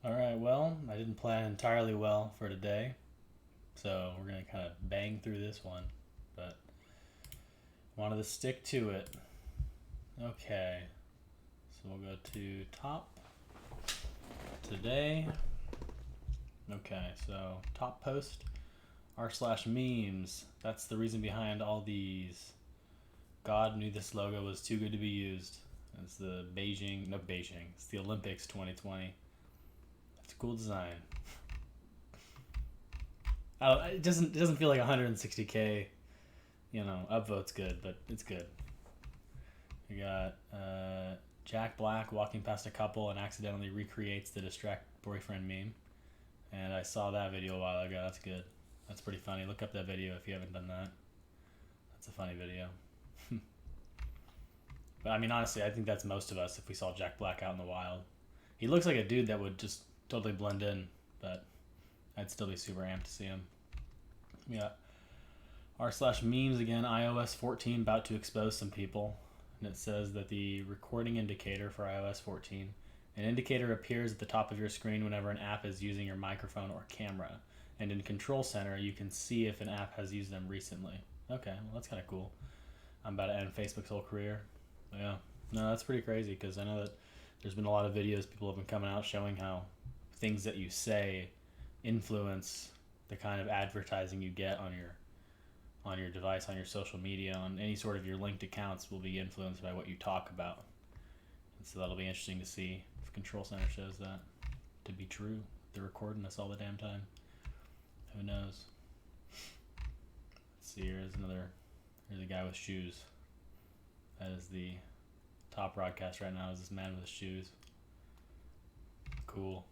Alright, well, I didn't plan entirely well for today, so we're going to kind of bang through this one, but wanted to stick to it. Okay, so we'll go to top today. Okay, so top post r/memes. That's the reason behind all these. God knew this logo was too good to be used. It's the Beijing, it's the Olympics 2020. It's a cool design. It doesn't feel like 160K. Upvote's good, but it's good. We got Jack Black walking past a couple and accidentally recreates the distract boyfriend meme. And I saw that video a while ago. That's good. That's pretty funny. Look up that video if you haven't done that. That's a funny video. But I mean, honestly, I think that's most of us if we saw Jack Black out in the wild. He looks like a dude that would just totally blend in, but I'd still be super amped to see him. Yeah. r/memes again, iOS 14 about to expose some people. And it says that the recording indicator for iOS 14, an indicator appears at the top of your screen whenever an app is using your microphone or camera. And in Control Center, you can see if an app has used them recently. Okay, well, that's kind of cool. I'm about to end Facebook's whole career. Yeah. No, that's pretty crazy because I know that there's been a lot of videos people have been coming out showing how things that you say influence the kind of advertising you get on your device, on your social media, on any sort of your linked accounts will be influenced by what you talk about. And so that'll be interesting to see if Control Center shows that to be true. They're recording us all the damn time. Who knows? Let's see, here's a guy with shoes. That is the top broadcast right now, is this man with his shoes. Cool.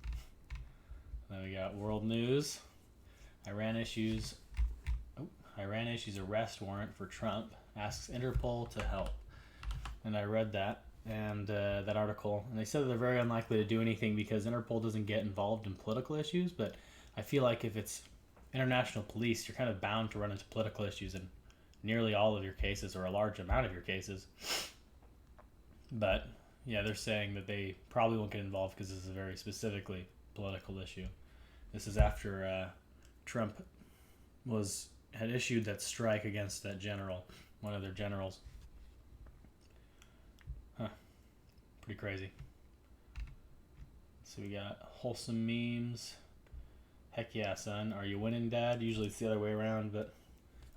Then we got world news. Iran issues arrest warrant for Trump, asks Interpol to help. And I read that and that article, and they said that they're very unlikely to do anything because Interpol doesn't get involved in political issues. But I feel like if it's international police, you're kind of bound to run into political issues in nearly all of your cases, or a large amount of your cases. But yeah, they're saying that they probably won't get involved because this is a very specifically political issue. This is after Trump had issued that strike against that general, one of their generals. Huh. Pretty crazy. So we got wholesome memes. Heck yeah, son. Are you winning, Dad? Usually it's the other way around, but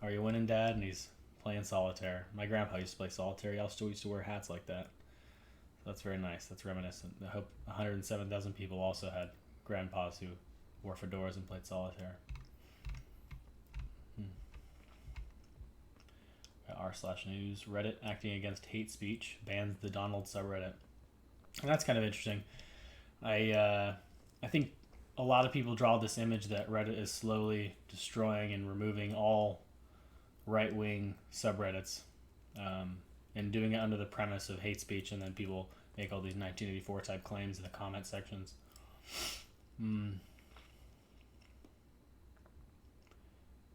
are you winning, Dad? And he's playing solitaire. My grandpa used to play solitaire. He also used to wear hats like that. So that's very nice. That's reminiscent. I hope 107,000 people also had grandpas who wore fedoras and played solitaire. r/news. Reddit acting against hate speech bans the Donald subreddit. And that's kind of interesting. I think a lot of people draw this image that Reddit is slowly destroying and removing all right-wing subreddits, and doing it under the premise of hate speech, and then people make all these 1984 type claims in the comment sections.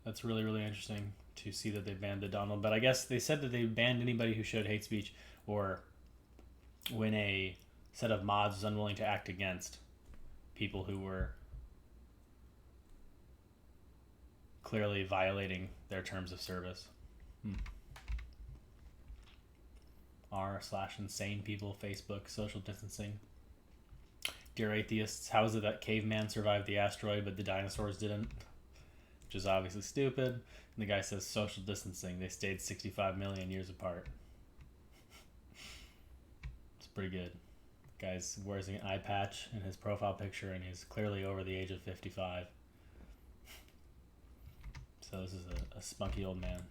That's really, really interesting to see that they banned the Donald. But I guess they said that they banned anybody who showed hate speech, or when a set of mods was unwilling to act against people who were clearly violating their terms of service. r/insane people, Facebook, social distancing. Dear atheists, how is it that caveman survived the asteroid but the dinosaurs didn't? Which is obviously stupid. And the guy says social distancing. They stayed 65 million years apart. It's pretty good. The guy's wears an eye patch in his profile picture, and he's clearly over the age of 55. So this is a spunky old man.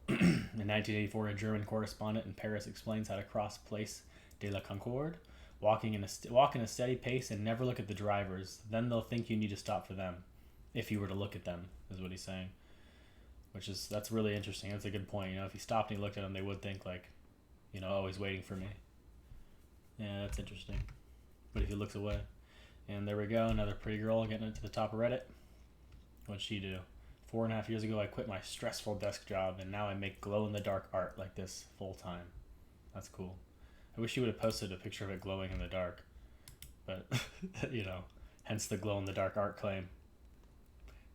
In 1984, a German correspondent in Paris explains how to cross Place de la Concorde, walk in a steady pace and never look at the drivers. Then they'll think you need to stop for them, if you were to look at them, is what he's saying. That's really interesting. That's a good point. If he stopped and he looked at them, they would think like, oh, he's waiting for me. Yeah, that's interesting. But if he looks away, and there we go, another pretty girl getting it to the top of Reddit. What'd she do? 4.5 years ago, I quit my stressful desk job, and now I make glow-in-the-dark art like this full time. That's cool. I wish you would have posted a picture of it glowing in the dark. but you know, hence the glow in the dark art claim.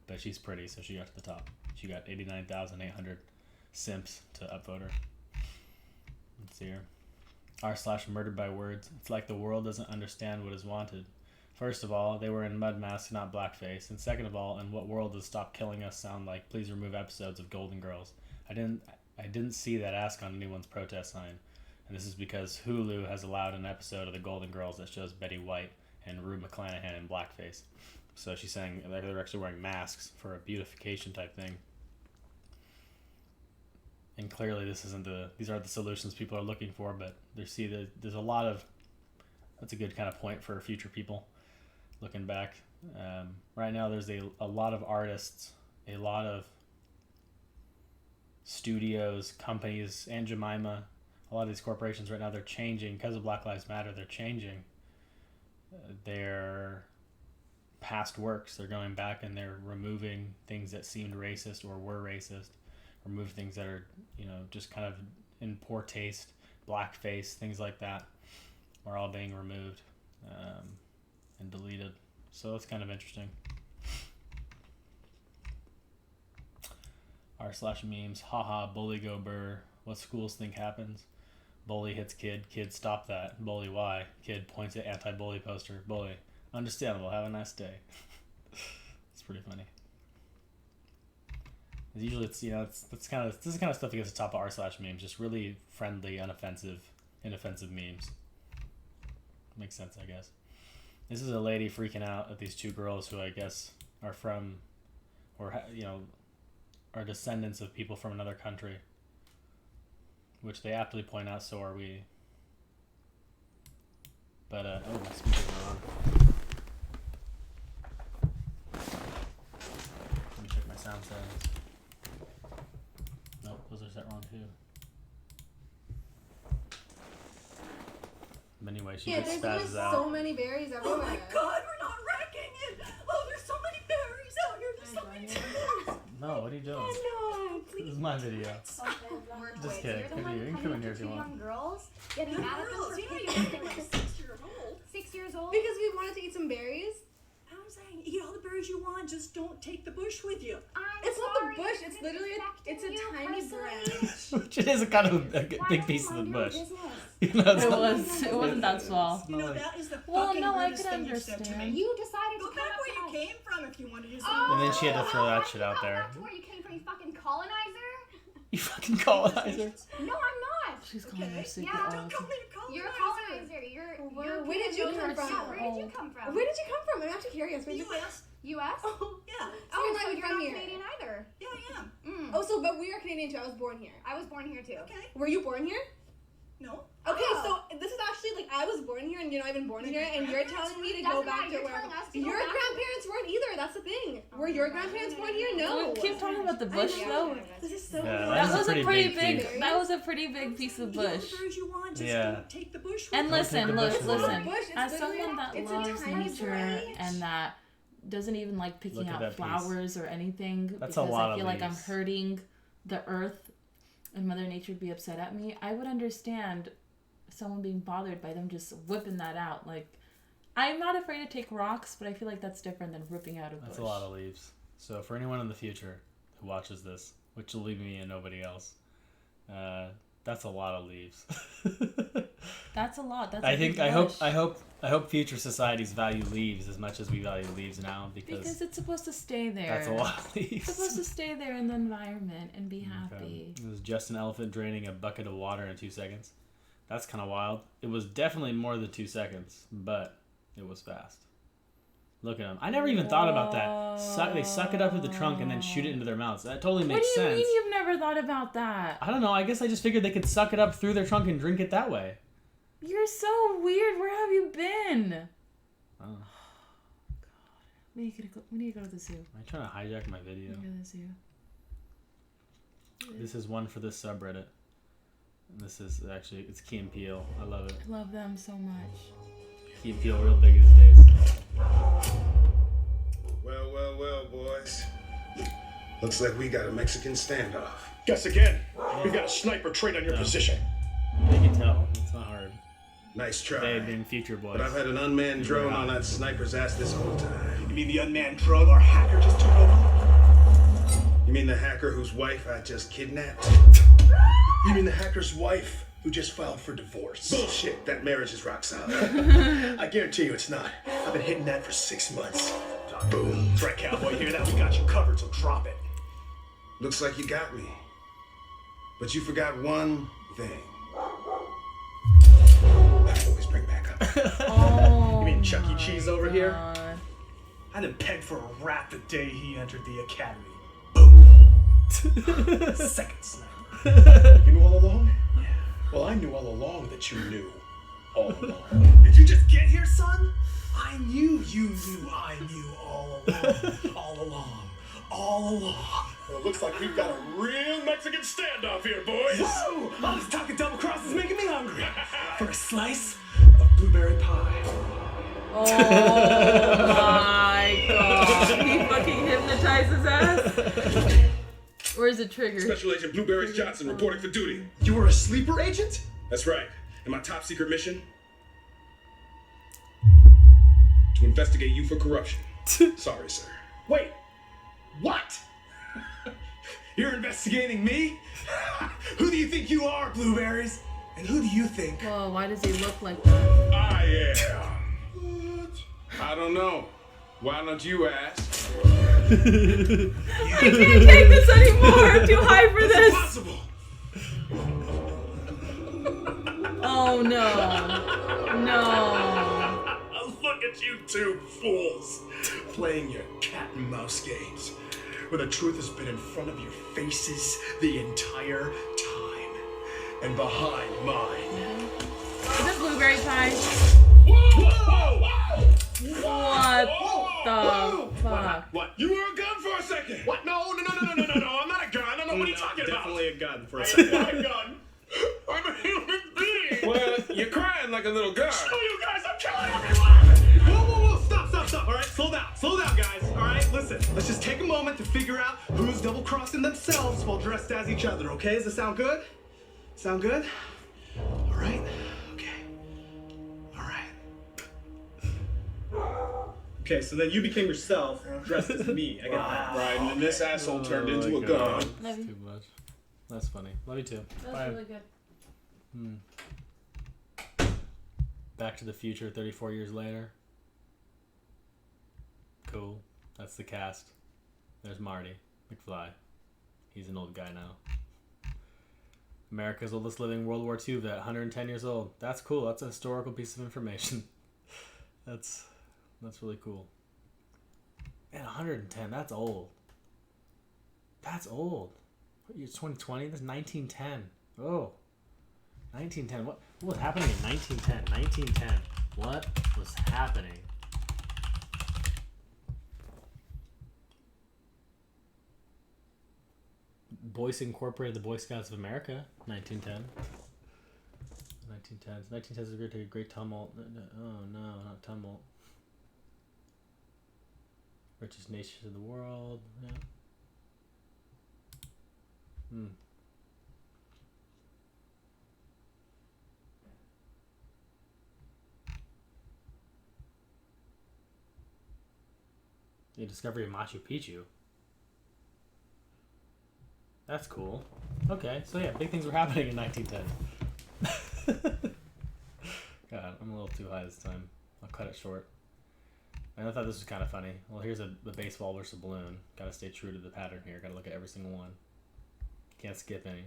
But she's pretty, so she got to the top. She got 89,800 simps to upvote her. Let's see here. r/murdered by words. It's like the world doesn't understand what is wanted. First of all, they were in mud masks, not blackface. And second of all, in what world does Stop Killing Us sound like? Please remove episodes of Golden Girls. I didn't see that ask on anyone's protest sign. And this is because Hulu has allowed an episode of the Golden Girls that shows Betty White and Rue McClanahan in blackface. So she's saying they're actually wearing masks for a beautification type thing. And clearly these aren't the solutions people are looking for, but there's a lot of, that's a good kind of point for future people looking back. Right now there's a lot of artists, a lot of studios, companies, Aunt Jemima, a lot of these corporations right now, they're changing, because of Black Lives Matter, they're changing their past works. They're going back and they're removing things that seemed racist or were racist, remove things that are, you know, just kind of in poor taste, blackface, things like that are all being removed and deleted. So it's kind of interesting. r/memes, haha, bully go burr. What schools think happens? Bully hits kid, kid stop that. Bully why? Kid points at anti-bully poster. Bully, understandable, have a nice day. It's pretty funny. Usually it's, you know, this is the kind of stuff that gets the top of r/memes, just really friendly, inoffensive memes. Makes sense, I guess. This is a lady freaking out at these two girls who I guess are from, or you know, are descendants of people from another country, which they aptly point out, so are we. But my speakers are on. Let me check my sound settings. Nope, those are set wrong too. But anyway, she just spazzes out. So many berries everywhere. Oh my god, we're not wrecking it! Oh, there's so many berries out here. There's so many berries. No, what are you doing? No, This is my video. Just kidding. You can come in here if you want. Young girls getting mad at them for You know picking you're like 6 years old. 6 years old. because we wanted to eat some berries. I'm saying, eat all the berries you want, just don't take the bush with you. It's not the bush. It's literally it's a tiny branch. Which it is a kind of a big piece of the bush. You know, It wasn't that small. You know, that is the Well, fucking no, I rudest could thing you've said to me. understand. You decided Go to back come where you up to us. came from if you wanted to say And then she had to throw that shit out there. Back to where you came from, you fucking colonizer. You fucking colonizer. No, I'm not. She's calling her Okay. secret Yeah. Don't call all. me a colonizer. You're a colonizer. You're Where did you come from? Yeah, where did you come from? Where did you come from? I'm actually curious. The Where did you... U.S. U.S. Oh, Yeah. oh, so I'm you're from not here. Canadian either. Yeah, I am. Mm. Oh, so but we are Canadian too. I was born here. I was born here too. Okay. Were you born here? No. Okay, Oh. so this is actually like I was born here and you're not even born Like here, your and you're grandparents telling me to were? go Doesn't back matter, to you're where telling us to go your back to- grandparents weren't either. That's the thing. Oh Were my your God. grandparents born here? We No. keep talking about the bush Yeah. though. This is so Yeah, weird. That That was was a a pretty pretty big big. piece. That was a pretty big piece of Eat all the bush. berries you want, just Yeah. don't take the bush with And you. Don't take the listen, bush look, with listen. you. Bush, it's As literally- someone that it's a loves tiny nature branch. and that doesn't even like picking Look at out that piece. flowers or anything That's a because lot I of feel like I'm leaves. hurting the earth and Mother Nature would be upset at me, I would understand someone being bothered by them just whipping that out. Like, I'm not afraid to take rocks, but I feel like that's different than ripping out a bush. That's a lot of leaves. So for anyone in the future who watches this, which will leave me and nobody else, that's a lot of leaves. That's a lot. That's I a think big bush. I hope future societies value leaves as much as we value leaves now Because it's supposed to stay there. that's a lot of leaves. It's supposed to stay there in the environment and be happy. It was just an elephant draining a bucket of water in 2 seconds. That's kind of wild. It was definitely more than 2 seconds, but it was fast. Look at them. I never even thought about that. They suck it up with the trunk and then shoot it into their mouths. That totally makes What do you sense. mean you've never thought about that? I don't know. I guess I just figured they could suck it up through their trunk and drink it that way. You're so weird. Where have you been? Oh. We need to go to the zoo. Am I trying to hijack my video? We need to go to the zoo. This is one for this subreddit. And this is actually, it's Key and Peele. I love it. I love them so much. Key and Peele real big these days. Well, boys. Looks like we got a Mexican standoff. Guess again. We've got a sniper trait on your No. position. They can tell. It's not hard. Nice try. They being future boys. But I've had an unmanned drone on that sniper's ass this whole time. You mean the unmanned drone our hacker just took over? You mean the hacker whose wife I just kidnapped? You mean the hacker's wife who just filed for divorce? Bullshit. That marriage is rock solid. I guarantee you it's not. I've been hitting that for 6 months. Boom. That's right, cowboy. Hear that? We got you covered, so drop it. Looks like you got me. But you forgot one thing. That always bring back up. Oh. You mean Chuck E. Cheese over here? God. I done pegged for a rat the day he entered the academy. Second sniper. You knew all along? Yeah. Well, I knew all along that you knew all along. Did you just get here, son? I knew you knew I knew all along. All along. All along. Well, it looks like we've got a real Mexican standoff here, boys. Whoa! All this talking double cross is making me hungry. For a slice of blueberry pie. Oh my god. He fucking hypnotized his ass? Or is it triggered? Special Agent Blueberries Johnson reporting for duty. You were a sleeper agent? That's right. And my top secret mission? To investigate you for corruption. Sorry, sir. Wait. What? You're investigating me? Who do you think you are, Blueberries? And who do you think? Whoa, why does he look like that? I am. I don't know. Why don't you ask? I can't take this anymore! I'm too high for this! Impossible! Oh no. No. Look at you two fools playing your cat and mouse games where the truth has been in front of your faces the entire time and behind mine. Is it blueberry pie? Whoa! What the fuck? What? You were a gun for a second. What? No, I'm not a gun. I don't know what are you talking about. Definitely a gun for a I'm second. not a gun. I'm a human being. Well, you're crying like a little girl. Screw you guys, I'm killing everyone! Whoa, stop, all right? Slow down, guys, all right? Listen, let's just take a moment to figure out who's double-crossing themselves while dressed as each other, okay? Does that sound good? Sound good? All right, okay, all right. Okay, so then you became yourself, dressed as me, I get that. Right, and then this asshole turned into a gun. Love you. Too much. That's funny. Love you too. That Bye. was really good. Back to the Future 34 years later. Cool. That's the cast. There's Marty McFly. He's an old guy now. America's oldest living World War II vet, 110 years old. That's cool. That's a historical piece of information. That's really cool. Man, 110. That's old. That's old. What year? 2020. That's 1910. Oh, 1910. What was happening in 1910? 1910. What was happening? Boyce Incorporated the Boy Scouts of America, 1910. 1910s. 1910s is a great tumult. Oh no, not tumult. Richest nations in the world. Yeah. The discovery of Machu Picchu. That's cool. Okay, so yeah, big things were happening in 1910. God, I'm a little too high this time. I'll cut it short. And I thought this was kind of funny. Well, here's the baseball versus a balloon. Gotta stay true to the pattern here. Gotta look at every single one. Can't skip any.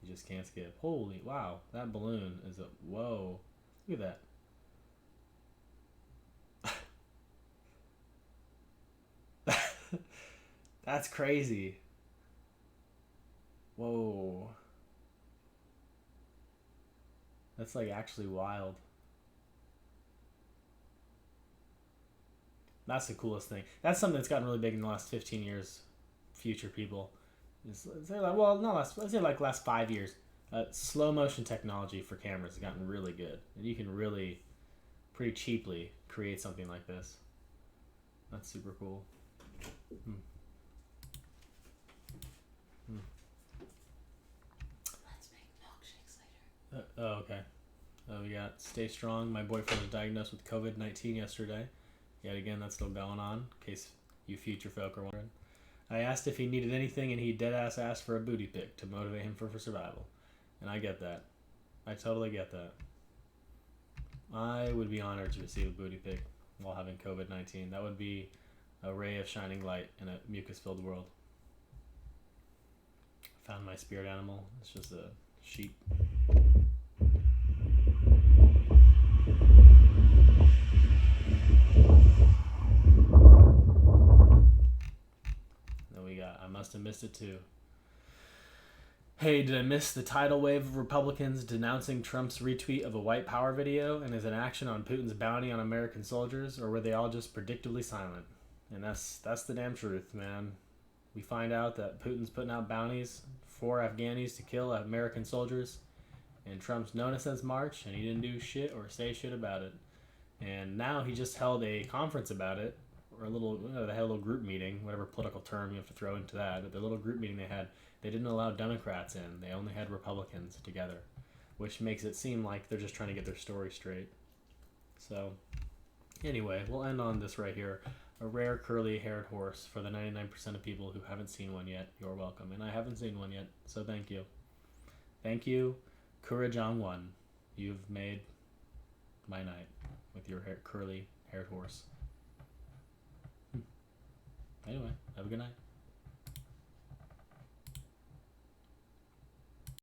You just can't skip. Holy, wow. That balloon is a... Whoa. Look at that. That's crazy. Whoa. That's like actually wild. That's the coolest thing. That's something that's gotten really big in the last 15 years. Future people. Last 5 years. Slow motion technology for cameras has gotten really good. And you can really, pretty cheaply, create something like this. That's super cool. Let's make milkshakes later. Oh, okay. We got Stay Strong. My boyfriend was diagnosed with COVID-19 yesterday. Yet again, that's still going on, in case you future folk are wondering. I asked if he needed anything, and he deadass asked for a booty pic to motivate him for survival. And I get that. I totally get that. I would be honored to receive a booty pic while having COVID-19. That would be a ray of shining light in a mucus-filled world. I found my spirit animal. It's just a sheep. Then we got, I must have missed it too. Hey, did I miss the tidal wave of Republicans denouncing Trump's retweet of a white power video and his inaction on Putin's bounty on American soldiers, or were they all just predictably silent? And that's the damn truth, man. We find out that Putin's putting out bounties for Afghanis to kill American soldiers, and Trump's known it since March, and he didn't do shit or say shit about it. And now he just held a conference about it, or a little, they had a little group meeting, whatever political term you have to throw into that, but the little group meeting they had, they didn't allow Democrats in. They only had Republicans together, which makes it seem like they're just trying to get their story straight. So, anyway, we'll end on this right here. A rare curly-haired horse for the 99% of people who haven't seen one yet. You're welcome. And I haven't seen one yet, so thank you. Thank you, Kurajong1. You've made my night with your curly-haired horse. Anyway, have a good night.